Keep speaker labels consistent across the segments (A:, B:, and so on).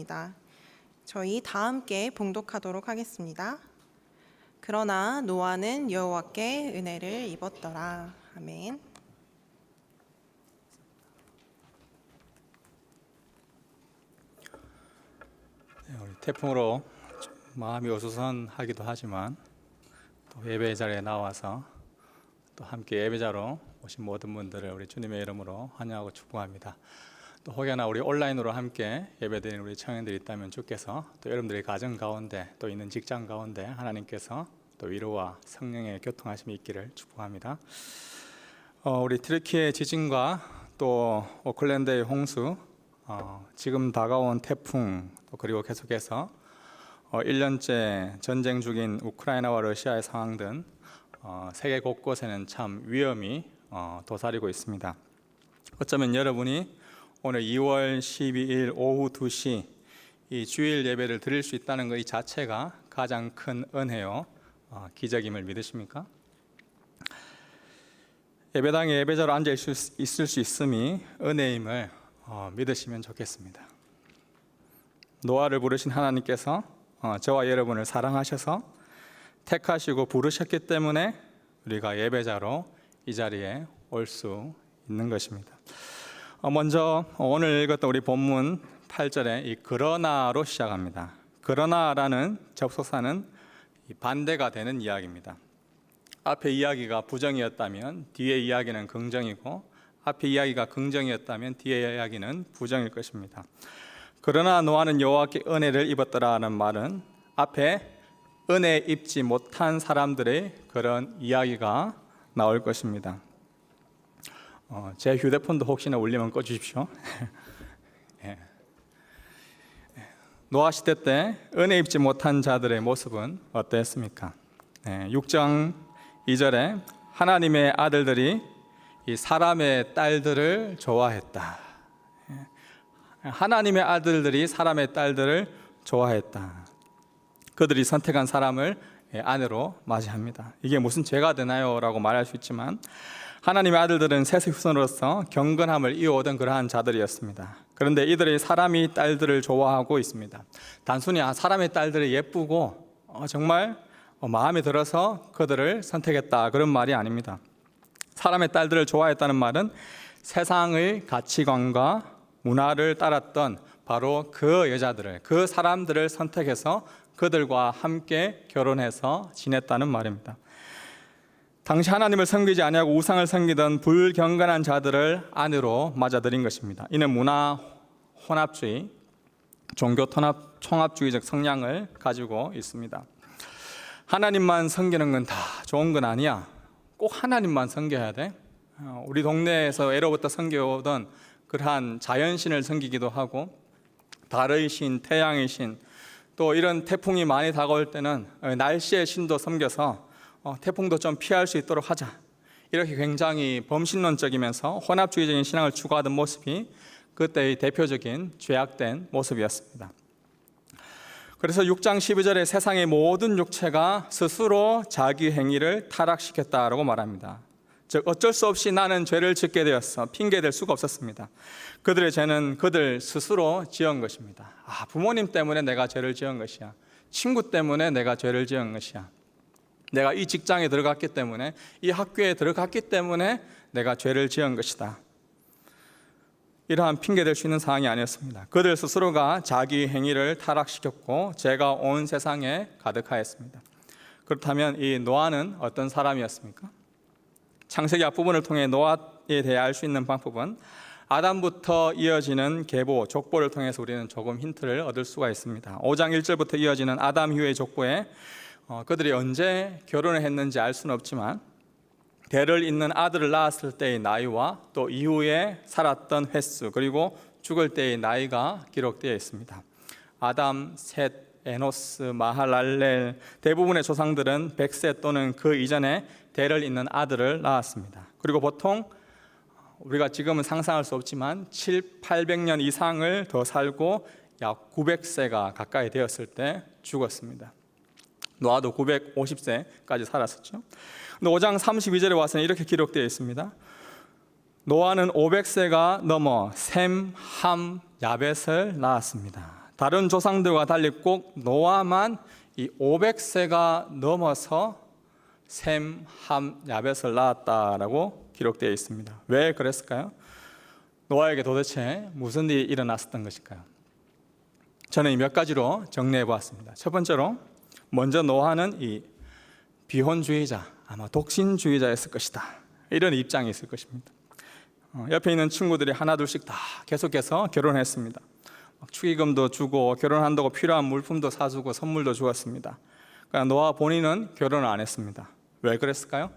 A: 있습니다. 저희 다 함께 봉독하도록 하겠습니다. 그러나 노아는 여호와께 은혜를 입었더라. 아멘.
B: 우리 태풍으로 마음이 어수선하기도 하지만 또 예배 자리에 나와서 또 함께 예배자로 오신 모든 분들을 우리 주님의 이름으로 환영하고 축복합니다. 또 혹여나 우리 온라인으로 함께 예배드리는 우리 청년들이 있다면 주께서 또 여러분들의 가정 가운데 또 있는 직장 가운데 하나님께서 또 위로와 성령의 교통하심이 있기를 축복합니다. 우리 튀르키예 지진과 또 오클랜드의 홍수, 지금 다가온 태풍, 또 그리고 계속해서 1년째 전쟁 중인 우크라이나와 러시아의 상황 등 세계 곳곳에는 참 위험이 도사리고 있습니다. 어쩌면 여러분이 오늘 2월 12일 오후 2시 이 주일 예배를 드릴 수 있다는 것 이 자체가 가장 큰 은혜요 기적임을 믿으십니까? 예배당에 예배자로 앉아 있을 수 있음이 은혜임을 믿으시면 좋겠습니다. 노아를 부르신 하나님께서 저와 여러분을 사랑하셔서 택하시고 부르셨기 때문에 우리가 예배자로 이 자리에 올 수 있는 것입니다. 먼저 오늘 읽었던 우리 본문 8절에 이 그러나로 시작합니다. 그러나라는 접속사는 반대가 되는 이야기입니다. 앞에 이야기가 부정이었다면 뒤의 이야기는 긍정이고, 앞에 이야기가 긍정이었다면 뒤의 이야기는 부정일 것입니다. 그러나 노아는 여호와께 은혜를 입었더라는 말은 앞에 은혜 입지 못한 사람들의 그런 이야기가 나올 것입니다. 제 휴대폰도 혹시나 울리면 꺼주십시오. 예. 노아 시대 때 은혜 입지 못한 자들의 모습은 어땠습니까? 6장 2절에 하나님의 아들들이 이 사람의 딸들을 좋아했다. 하나님의 아들들이 사람의 딸들을 좋아했다. 그들이 선택한 사람을 아내로 맞이합니다. 이게 무슨 죄가 되나요? 라고 말할 수 있지만 하나님의 아들들은 셋의 후손으로서 경건함을 이어오던 그러한 자들이었습니다. 그런데 이들이 사람의 딸들을 좋아하고 있습니다. 단순히 사람의 딸들이 예쁘고 정말 마음에 들어서 그들을 선택했다, 그런 말이 아닙니다. 사람의 딸들을 좋아했다는 말은 세상의 가치관과 문화를 따랐던 바로 그 여자들을, 그 사람들을 선택해서 그들과 함께 결혼해서 지냈다는 말입니다. 당시 하나님을 섬기지 아니하고 우상을 섬기던 불경건한 자들을 아내로 맞아들인 것입니다. 이는 문화 혼합주의, 종교 통합주의적 성향을 가지고 있습니다. 하나님만 섬기는 건 다 좋은 건 아니야. 꼭 하나님만 섬겨야 돼. 우리 동네에서 애로부터 섬겨오던 그러한 자연신을 섬기기도 하고, 달의 신, 태양의 신, 또 이런 태풍이 많이 다가올 때는 날씨의 신도 섬겨서 태풍도 좀 피할 수 있도록 하자. 이렇게 굉장히 범신론적이면서 혼합주의적인 신앙을 추구하던 모습이 그때의 대표적인 죄악된 모습이었습니다. 그래서 6장 12절에 세상의 모든 육체가 스스로 자기 행위를 타락시켰다라고 말합니다. 즉 어쩔 수 없이 나는 죄를 짓게 되었어. 핑계댈 수가 없었습니다. 그들의 죄는 그들 스스로 지은 것입니다. 부모님 때문에 내가 죄를 지은 것이야. 친구 때문에 내가 죄를 지은 것이야. 내가 이 직장에 들어갔기 때문에, 이 학교에 들어갔기 때문에 내가 죄를 지은 것이다. 이러한 핑계댈 수 있는 상황이 아니었습니다. 그들 스스로가 자기 행위를 타락시켰고 죄가 온 세상에 가득하였습니다. 그렇다면 이 노아는 어떤 사람이었습니까? 창세기 앞부분을 통해 노아에 대해 알 수 있는 방법은 아담부터 이어지는 계보, 족보를 통해서 우리는 조금 힌트를 얻을 수가 있습니다. 5장 1절부터 이어지는 아담 이후의 족보에 그들이 언제 결혼을 했는지 알 수는 없지만 대를 잇는 아들을 낳았을 때의 나이와 또 이후에 살았던 횟수, 그리고 죽을 때의 나이가 기록되어 있습니다. 아담, 셋, 에노스, 마할랄렐, 대부분의 조상들은 100세 또는 그 이전에 대를 잇는 아들을 낳았습니다. 그리고 보통 우리가 지금은 상상할 수 없지만 700-800년 이상을 더 살고 약 900세가 가까이 되었을 때 죽었습니다. 노아도 950세까지 살았었죠. 근데 5장 32절에 와서는 이렇게 기록되어 있습니다. 노아는 500세가 넘어 셈, 함, 야벳을 낳았습니다. 다른 조상들과 달리 꼭 노아만 이 500세가 넘어서 셈, 함, 야벳을 낳았다라고 기록되어 있습니다. 왜 그랬을까요? 노아에게 도대체 무슨 일이 일어났었던 것일까요? 저는 이 몇 가지로 정리해 보았습니다. 첫 번째로, 먼저 노아는 이 비혼주의자, 아마 독신주의자였을 것이다, 이런 입장이 있을 것입니다. 옆에 있는 친구들이 하나둘씩 다 계속해서 결혼했습니다. 축의금도 주고 결혼한다고 필요한 물품도 사주고 선물도 주었습니다. 그러나 노아 본인은 결혼을 안 했습니다. 왜 그랬을까요?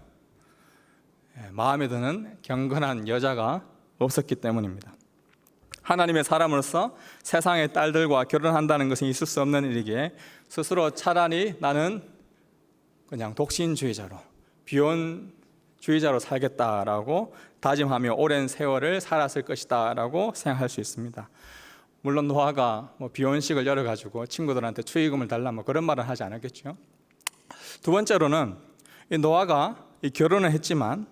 B: 마음에 드는 경건한 여자가 없었기 때문입니다. 하나님의 사람으로서 세상의 딸들과 결혼한다는 것은 있을 수 없는 일이기에 스스로 차라리 나는 그냥 독신주의자로, 비혼주의자로 살겠다라고 다짐하며 오랜 세월을 살았을 것이다라고 생각할 수 있습니다. 물론 노아가 비혼식을 열어가지고 친구들한테 축의금을 달라 그런 말은 하지 않았겠죠. 두 번째로는 이 노아가 이 결혼을 했지만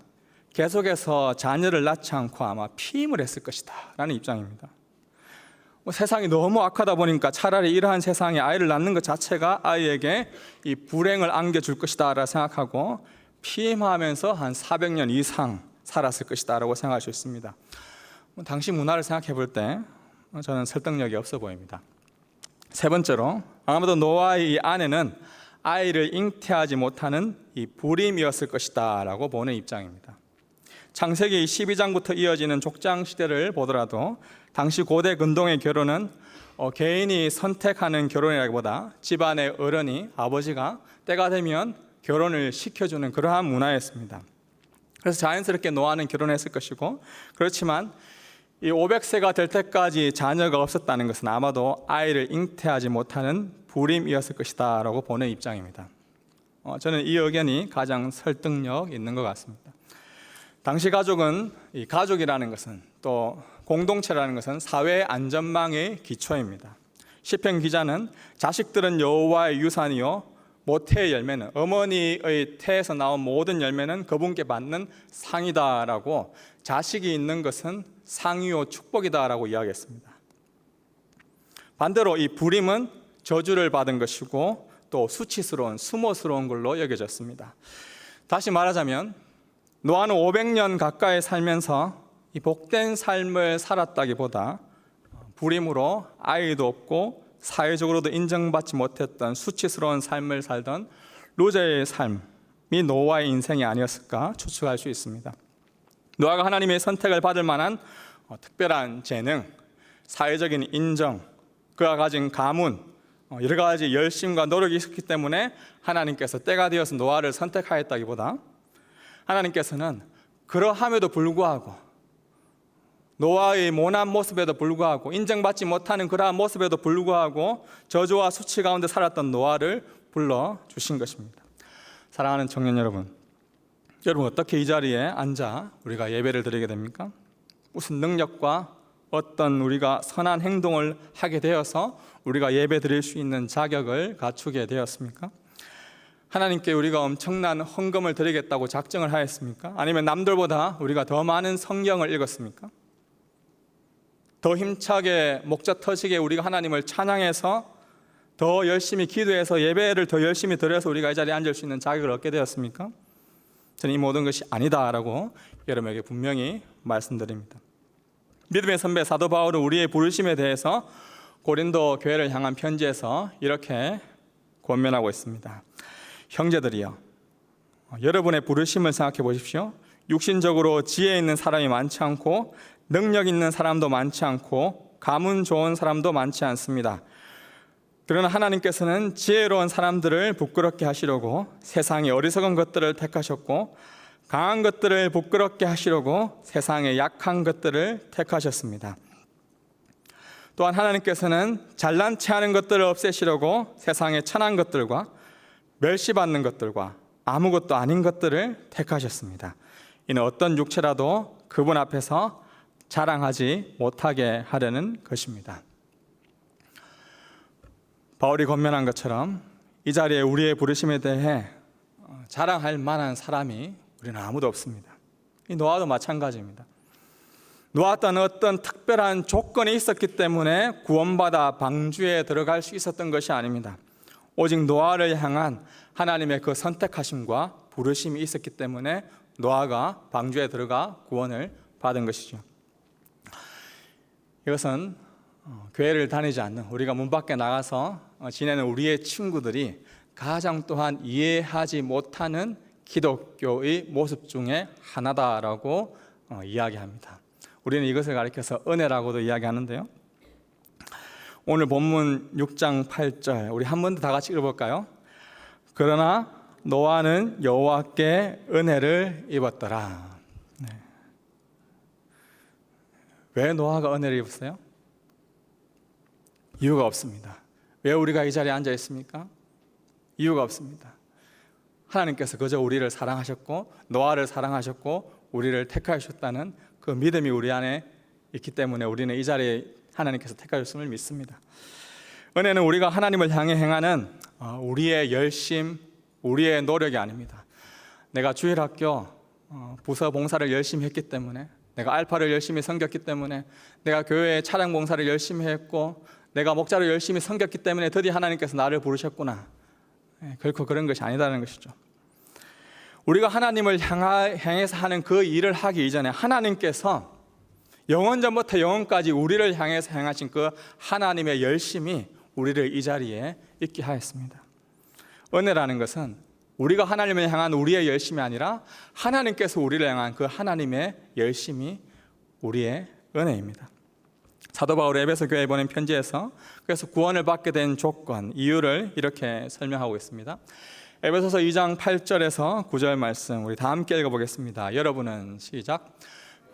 B: 계속해서 자녀를 낳지 않고 아마 피임을 했을 것이다 라는 입장입니다. 세상이 너무 악하다 보니까 차라리 이러한 세상에 아이를 낳는 것 자체가 아이에게 이 불행을 안겨줄 것이다 라고 생각하고 피임하면서 한 400년 이상 살았을 것이다 라고 생각할 수 있습니다. 당시 문화를 생각해 볼 때 저는 설득력이 없어 보입니다. 세 번째로, 아마도 노아의 이 아내는 아이를 잉태하지 못하는 이 불임이었을 것이다 라고 보는 입장입니다. 창세기 12장부터 이어지는 족장 시대를 보더라도 당시 고대 근동의 결혼은 개인이 선택하는 결혼이라기보다 집안의 어른이, 아버지가 때가 되면 결혼을 시켜주는 그러한 문화였습니다. 그래서 자연스럽게 노아는 결혼했을 것이고, 그렇지만 이 500세가 될 때까지 자녀가 없었다는 것은 아마도 아이를 잉태하지 못하는 불임이었을 것이다 라고 보는 입장입니다. 저는 이 의견이 가장 설득력 있는 것 같습니다. 당시 가족은, 이 가족이라는 것은, 또 공동체라는 것은 사회의 안전망의 기초입니다. 시편 기자는 자식들은 여호와의 유산이요 모태의 열매는, 어머니의 태에서 나온 모든 열매는 그분께 받는 상이다라고, 자식이 있는 것은 상이요 축복이다라고 이야기했습니다. 반대로 이 불임은 저주를 받은 것이고 또 수치스러운, 수모스러운 걸로 여겨졌습니다. 다시 말하자면 노아는 500년 가까이 살면서 이 복된 삶을 살았다기보다 불임으로 아이도 없고 사회적으로도 인정받지 못했던 수치스러운 삶을 살던 루저의 삶이 노아의 인생이 아니었을까 추측할 수 있습니다. 노아가 하나님의 선택을 받을 만한 특별한 재능, 사회적인 인정, 그가 가진 가문, 여러 가지 열심과 노력이 있었기 때문에 하나님께서 때가 되어서 노아를 선택하였다기보다 하나님께서는 그러함에도 불구하고, 노아의 모난 모습에도 불구하고, 인정받지 못하는 그러한 모습에도 불구하고 저주와 수치 가운데 살았던 노아를 불러주신 것입니다. 사랑하는 청년 여러분, 여러분 어떻게 이 자리에 앉아 우리가 예배를 드리게 됩니까? 무슨 능력과 어떤 우리가 선한 행동을 하게 되어서 우리가 예배 드릴 수 있는 자격을 갖추게 되었습니까? 하나님께 우리가 엄청난 헌금을 드리겠다고 작정을 하였습니까? 아니면 남들보다 우리가 더 많은 성경을 읽었습니까? 더 힘차게 목자 터지게 우리가 하나님을 찬양해서 더 열심히 기도해서 예배를 더 열심히 드려서 우리가 이 자리에 앉을 수 있는 자격을 얻게 되었습니까? 저는 이 모든 것이 아니다라고 여러분에게 분명히 말씀드립니다. 믿음의 선배 사도 바울은 우리의 부르심에 대해서 고린도 교회를 향한 편지에서 이렇게 권면하고 있습니다. 형제들이여, 여러분의 부르심을 생각해 보십시오. 육신적으로 지혜 있는 사람이 많지 않고 능력 있는 사람도 많지 않고 가문 좋은 사람도 많지 않습니다. 그러나 하나님께서는 지혜로운 사람들을 부끄럽게 하시려고 세상의 어리석은 것들을 택하셨고, 강한 것들을 부끄럽게 하시려고 세상의 약한 것들을 택하셨습니다. 또한 하나님께서는 잘난 체하는 것들을 없애시려고 세상의 천한 것들과 멸시받는 것들과 아무것도 아닌 것들을 택하셨습니다. 이는 어떤 육체라도 그분 앞에서 자랑하지 못하게 하려는 것입니다. 바울이 권면한 것처럼 이 자리에 우리의 부르심에 대해 자랑할 만한 사람이 우리는 아무도 없습니다. 이 노아도 마찬가지입니다. 놓았던 어떤 특별한 조건이 있었기 때문에 구원받아 방주에 들어갈 수 있었던 것이 아닙니다. 오직 노아를 향한 하나님의 그 선택하심과 부르심이 있었기 때문에 노아가 방주에 들어가 구원을 받은 것이죠. 이것은 교회를 다니지 않는, 우리가 문 밖에 나가서 지내는 우리의 친구들이 가장 또한 이해하지 못하는 기독교의 모습 중에 하나다라고 이야기합니다. 우리는 이것을 가리켜서 은혜라고도 이야기하는데요. 오늘 본문 6장 8절 우리 한 번 더 다 같이 읽어볼까요? 그러나 노아는 여호와께 은혜를 입었더라. 네. 왜 노아가 은혜를 입었어요? 이유가 없습니다. 왜 우리가 이 자리에 앉아 있습니까? 이유가 없습니다. 하나님께서 그저 우리를 사랑하셨고 노아를 사랑하셨고 우리를 택하셨다는 그 믿음이 우리 안에 있기 때문에 우리는 이 자리에 하나님께서 택하셨음을 믿습니다. 은혜는 우리가 하나님을 향해 행하는 우리의 열심, 우리의 노력이 아닙니다. 내가 주일학교 부서 봉사를 열심히 했기 때문에, 내가 알파를 열심히 섬겼기 때문에, 내가 교회 차량 봉사를 열심히 했고, 내가 목자를 열심히 섬겼기 때문에 드디어 하나님께서 나를 부르셨구나. 결코 그런 것이 아니다는 것이죠. 우리가 하나님을 향해서 하는 그 일을 하기 이전에 하나님께서 영원전부터 영원까지 우리를 향해서 행하신 그 하나님의 열심이 우리를 이 자리에 있게 하였습니다. 은혜라는 것은 우리가 하나님을 향한 우리의 열심이 아니라 하나님께서 우리를 향한 그 하나님의 열심이 우리의 은혜입니다. 사도 바울이 에베소 교회에 보낸 편지에서 그래서 구원을 받게 된 조건, 이유를 이렇게 설명하고 있습니다. 에베소서 2장 8절에서 9절 말씀 우리 다 함께 읽어보겠습니다. 여러분은 시작.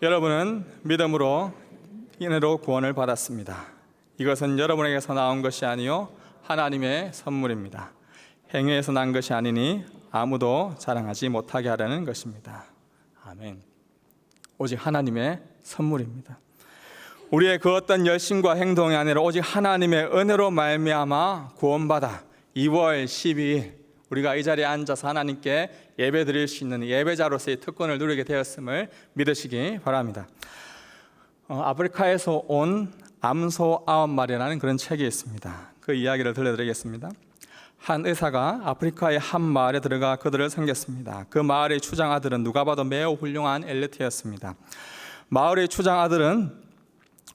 B: 여러분은 믿음으로 은혜로 구원을 받았습니다. 이것은 여러분에게서 나온 것이 아니요 하나님의 선물입니다. 행위에서 난 것이 아니니 아무도 자랑하지 못하게 하려는 것입니다. 아멘. 오직 하나님의 선물입니다. 우리의 그 어떤 열심과 행동이 아니라 오직 하나님의 은혜로 말미암아 구원받아 2월 12일 우리가 이 자리에 앉아서 하나님께 예배 드릴 수 있는 예배자로서의 특권을 누리게 되었음을 믿으시기 바랍니다. 아프리카에서 온 암소 9마리라는 그런 책이 있습니다. 그 이야기를 들려드리겠습니다. 한 의사가 아프리카의 한 마을에 들어가 그들을 섬겼습니다. 그 마을의 추장 아들은 누가 봐도 매우 훌륭한 엘리트였습니다. 마을의 추장 아들은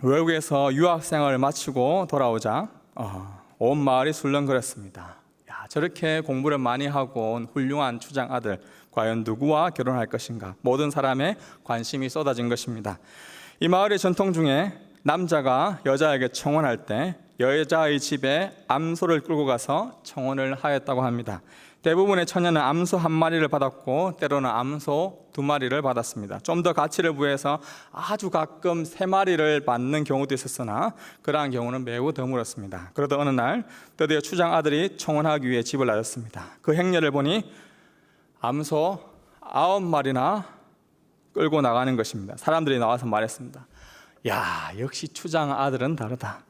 B: 외국에서 유학생활을 마치고 돌아오자 온 마을이 술렁거렸습니다. 야, 저렇게 공부를 많이 하고 온 훌륭한 추장 아들 과연 누구와 결혼할 것인가? 모든 사람의 관심이 쏟아진 것입니다. 이 마을의 전통 중에 남자가 여자에게 청혼할 때 여자의 집에 암소를 끌고 가서 청혼을 하였다고 합니다. 대부분의 처녀는 암소 1마리를 받았고 때로는 암소 2마리를 받았습니다. 좀 더 가치를 부여해서 아주 가끔 3마리를 받는 경우도 있었으나 그러한 경우는 매우 드물었습니다. 그러다 어느 날 드디어 추장 아들이 청혼하기 위해 집을 나섰습니다. 그 행렬을 보니 암소 9마리나 끌고 나가는 것입니다. 사람들이 나와서 말했습니다. 야, 역시 추장 아들은 다르다.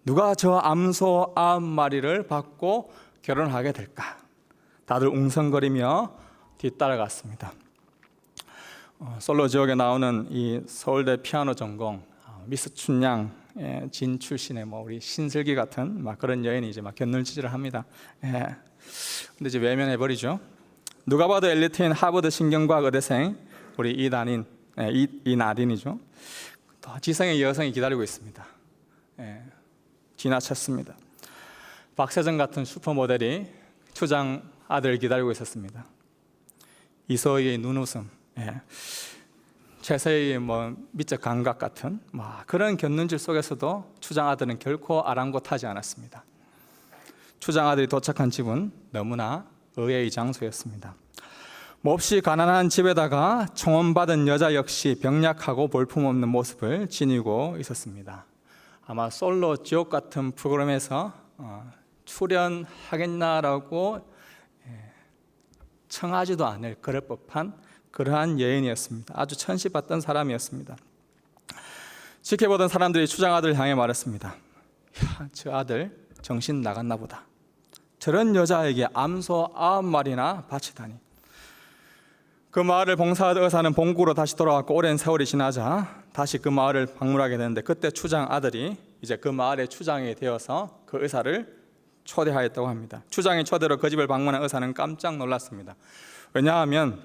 B: 누가 저 암소 9마리를 받고 결혼하게 될까? 다들 웅성거리며 뒤따라갔습니다. 솔로 지옥에 나오는 이 서울대 피아노 전공 미스 춘양 진 출신의 우리 신슬기 같은 그런 여인이 이제 곁눈질을 합니다. 근데 이제 외면해 버리죠. 누가 봐도 엘리트인 하버드 신경과학 의대생 우리 이나딘이죠. 또 지성의 여성이 기다리고 있습니다. 지나쳤습니다. 박세정 같은 슈퍼모델이 추장 아들을 기다리고 있었습니다. 이소희의 눈웃음, 최서희의 미적 감각 같은 그런 곁눈질 속에서도 추장 아들은 결코 아랑곳하지 않았습니다. 추장 아들이 도착한 집은 너무나 의외의 장소였습니다. 몹시 가난한 집에다가 청혼받은 여자 역시 병약하고 볼품없는 모습을 지니고 있었습니다. 아마 솔로 지옥 같은 프로그램에서 출연하겠나라고 청하지도 않을 그럴 법한 그러한 여인이었습니다. 아주 천시받던 사람이었습니다. 지켜보던 사람들이 추장 아들을 향해 말했습니다. 야, 저 아들 정신 나갔나 보다. 저런 여자에게 암소 9마리나 바치다니. 그 마을을 봉사하던 의사는 본국으로 다시 돌아왔고 오랜 세월이 지나자 다시 그 마을을 방문하게 되는데 그때 추장 아들이 이제 그 마을의 추장이 되어서 그 의사를 초대하였다고 합니다. 추장의 초대로 그 집을 방문한 의사는 깜짝 놀랐습니다. 왜냐하면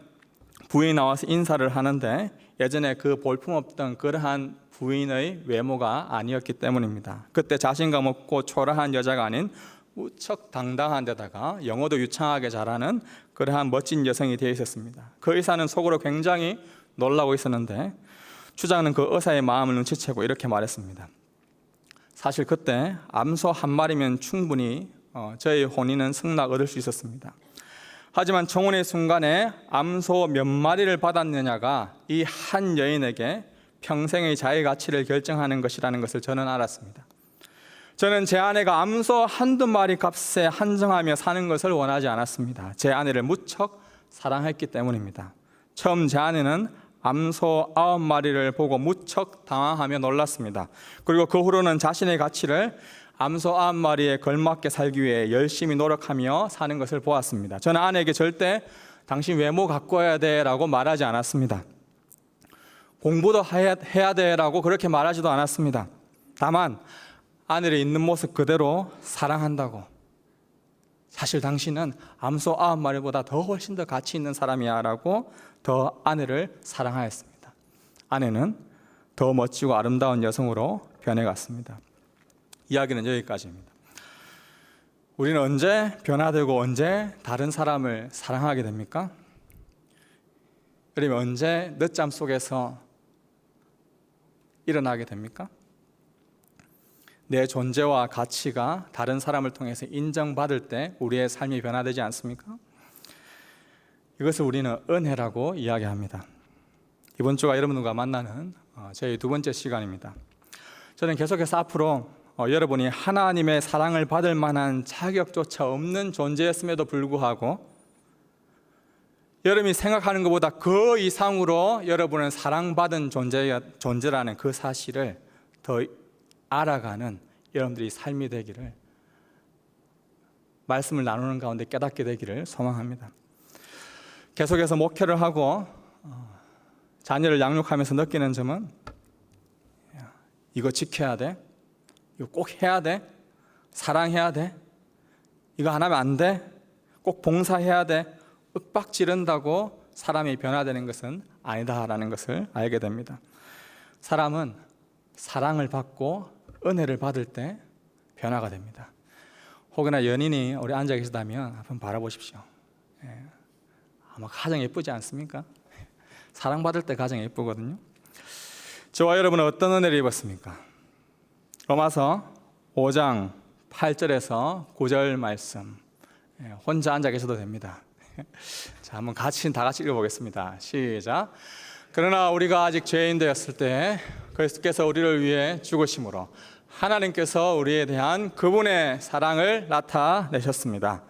B: 부인이 나와서 인사를 하는데 예전에 그 볼품없던 그러한 부인의 외모가 아니었기 때문입니다. 그때 자신감 없고 초라한 여자가 아닌 무척 당당한 데다가 영어도 유창하게 잘하는 그러한 멋진 여성이 되어 있었습니다. 그 의사는 속으로 굉장히 놀라고 있었는데 추장은 그 의사의 마음을 눈치채고 이렇게 말했습니다. 사실 그때 암소 한 마리면 충분히 저의 혼인은 승낙 얻을 수 있었습니다. 하지만 청혼의 순간에 암소 몇 마리를 받았느냐가 이 한 여인에게 평생의 자의 가치를 결정하는 것이라는 것을 저는 알았습니다. 저는 제 아내가 암소 한두 마리 값에 한정하며 사는 것을 원하지 않았습니다. 제 아내를 무척 사랑했기 때문입니다. 처음 제 아내는 암소 9마리를 보고 무척 당황하며 놀랐습니다. 그리고 그 후로는 자신의 가치를 암소 9마리에 걸맞게 살기 위해 열심히 노력하며 사는 것을 보았습니다. 저는 아내에게 절대 당신 외모 가꿔야 돼라고 말하지 않았습니다. 공부도 해야 돼라고 그렇게 말하지도 않았습니다. 다만 아내를 있는 모습 그대로 사랑한다고, 사실 당신은 암소 9마리보다 더 훨씬 더 가치 있는 사람이야 라고 더 아내를 사랑하였습니다. 아내는 더 멋지고 아름다운 여성으로 변해갔습니다. 이야기는 여기까지입니다. 우리는 언제 변화되고 언제 다른 사람을 사랑하게 됩니까? 그러면 언제 늦잠 속에서 일어나게 됩니까? 내 존재와 가치가 다른 사람을 통해서 인정받을 때 우리의 삶이 변화되지 않습니까? 이것을 우리는 은혜라고 이야기합니다. 이번 주가 여러분과 만나는 저희 두 번째 시간입니다. 저는 계속해서 앞으로 여러분이 하나님의 사랑을 받을 만한 자격조차 없는 존재였음에도 불구하고 여러분이 생각하는 것보다 그 이상으로 여러분은 사랑받은 존재라는 그 사실을 더 알아가는 여러분들이 삶이 되기를, 말씀을 나누는 가운데 깨닫게 되기를 소망합니다. 계속해서 목회를 하고 자녀를 양육하면서 느끼는 점은 이거 지켜야 돼, 이거 꼭 해야 돼, 사랑해야 돼, 이거 안 하면 안 돼, 꼭 봉사해야 돼, 윽박 지른다고 사람이 변화되는 것은 아니다라는 것을 알게 됩니다. 사람은 사랑을 받고 은혜를 받을 때 변화가 됩니다. 혹여나 연인이 우리 앉아 계시다면 한번 바라보십시오. 아마 가장 예쁘지 않습니까? 사랑받을 때 가장 예쁘거든요. 저와 여러분은 어떤 은혜를 입었습니까? 로마서 5장 8절에서 9절 말씀, 혼자 앉아 계셔도 됩니다. 자, 한번 다 같이 읽어보겠습니다. 시작. 그러나 우리가 아직 죄인 되었을 때 그리스도께서 우리를 위해 죽으심으로 하나님께서 우리에 대한 그분의 사랑을 나타내셨습니다.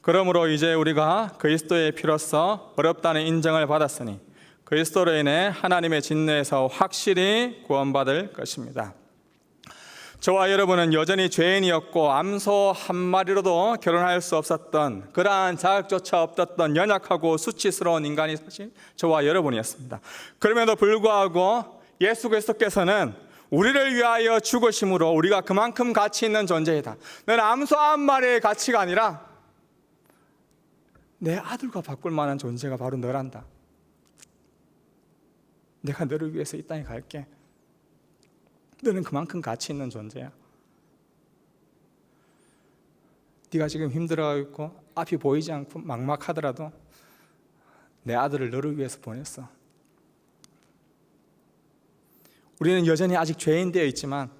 B: 그러므로 이제 우리가 그리스도의 피로써 어렵다는 인정을 받았으니 그리스도로 인해 하나님의 진노에서 확실히 구원받을 것입니다. 저와 여러분은 여전히 죄인이었고 암소 한 마리로도 결혼할 수 없었던, 그러한 자격조차 없었던 연약하고 수치스러운 인간이 사실 저와 여러분이었습니다. 그럼에도 불구하고 예수 그리스도께서는 우리를 위하여 죽으심으로 우리가 그만큼 가치 있는 존재이다. 너는 암소 한 마리의 가치가 아니라 내 아들과 바꿀 만한 존재가 바로 너란다. 내가 너를 위해서 이 땅에 갈게. 너는 그만큼 가치 있는 존재야. 네가 지금 힘들어하고 있고 앞이 보이지 않고 막막하더라도 내 아들을 너를 위해서 보냈어. 우리는 여전히 아직 죄인 되어 있지만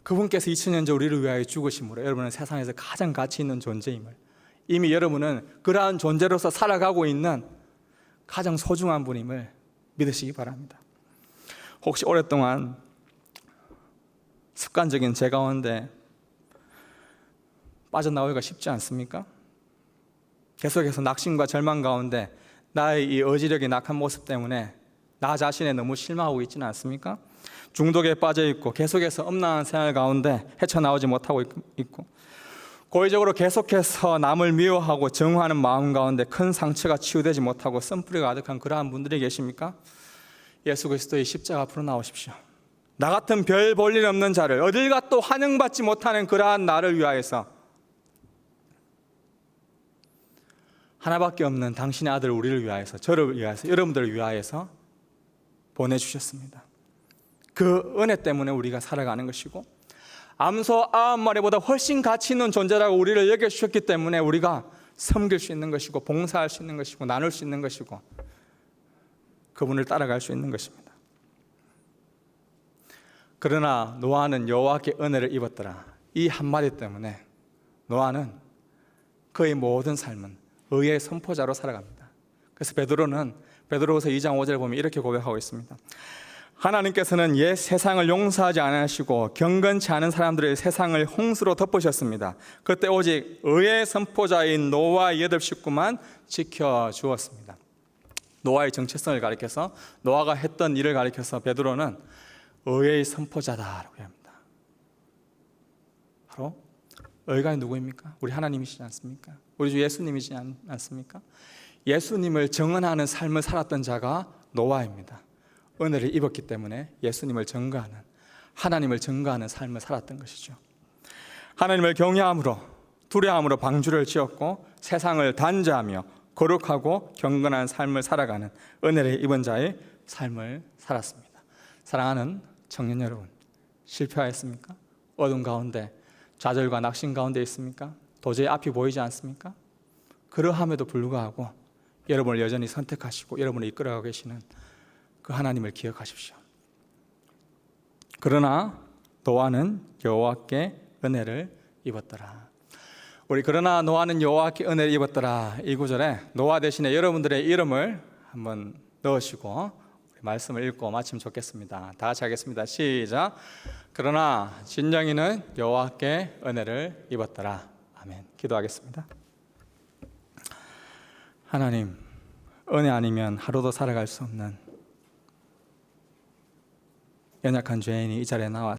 B: 그분께서 2000년 전 우리를 위하여 죽으심으로 여러분은 세상에서 가장 가치 있는 존재임을, 이미 여러분은 그러한 존재로서 살아가고 있는 가장 소중한 분임을 믿으시기 바랍니다. 혹시 오랫동안 습관적인 제 가운데 빠져나오기가 쉽지 않습니까? 계속해서 낙심과 절망 가운데 나의 이 의지력이 낙한 모습 때문에 나 자신에 너무 실망하고 있지는 않습니까? 중독에 빠져 있고 계속해서 엄란한 생활 가운데 헤쳐나오지 못하고 있고 고의적으로 계속해서 남을 미워하고 정하는 마음 가운데 큰 상처가 치유되지 못하고 쓴뿌리가 가득한 그러한 분들이 계십니까? 예수 그리스도의 십자가 앞으로 나오십시오. 나 같은 별 볼 일 없는 자를, 어딜 가도 환영받지 못하는 그러한 나를 위하여서, 하나밖에 없는 당신의 아들 우리를 위하여서, 저를 위하여서, 여러분들을 위하여서 보내주셨습니다. 그 은혜 때문에 우리가 살아가는 것이고, 암소 9마리보다 훨씬 가치 있는 존재라고 우리를 여겨주셨기 때문에 우리가 섬길 수 있는 것이고, 봉사할 수 있는 것이고, 나눌 수 있는 것이고, 그분을 따라갈 수 있는 것입니다. 그러나 노아는 여호와께 은혜를 입었더라. 이 한마디 때문에 노아는 그의 모든 삶은 의의 선포자로 살아갑니다. 그래서 베드로후서 2장 5절에 보면 이렇게 고백하고 있습니다. 하나님께서는 옛 세상을 용서하지 않으시고 경건치 않은 사람들의 세상을 홍수로 덮으셨습니다. 그때 오직 의의 선포자인 노아의 8 식구만 지켜주었습니다. 노아의 정체성을 가리켜서, 노아가 했던 일을 가리켜서 베드로는 의의 선포자다라고 합니다. 바로 의가 누구입니까? 우리 하나님이시지 않습니까? 우리 주 예수님이지 않습니까? 예수님을 정언하는 삶을 살았던 자가 노아입니다. 은혜를 입었기 때문에 예수님을 증거하는, 하나님을 증거하는 삶을 살았던 것이죠. 하나님을 경외함으로, 두려움으로 방주를 지었고 세상을 단죄하며 거룩하고 경건한 삶을 살아가는 은혜를 입은 자의 삶을 살았습니다. 사랑하는 청년 여러분, 실패하였습니까? 어둠 가운데, 좌절과 낙심 가운데 있습니까? 도저히 앞이 보이지 않습니까? 그러함에도 불구하고 여러분을 여전히 선택하시고 여러분을 이끌어가고 계시는 그 하나님을 기억하십시오. 그러나 노아는 여호와께 은혜를 입었더라. 우리 그러나 노아는 여호와께 은혜를 입었더라, 이 구절에 노아 대신에 여러분들의 이름을 한번 넣으시고 우리 말씀을 읽고 마치면 좋겠습니다. 다 같이 하겠습니다. 시작. 그러나 진영이는 여호와께 은혜를 입었더라. 아멘. 기도하겠습니다. 하나님, 은혜 아니면 하루도 살아갈 수 없는 연약한 죄인이 이 자리에 나와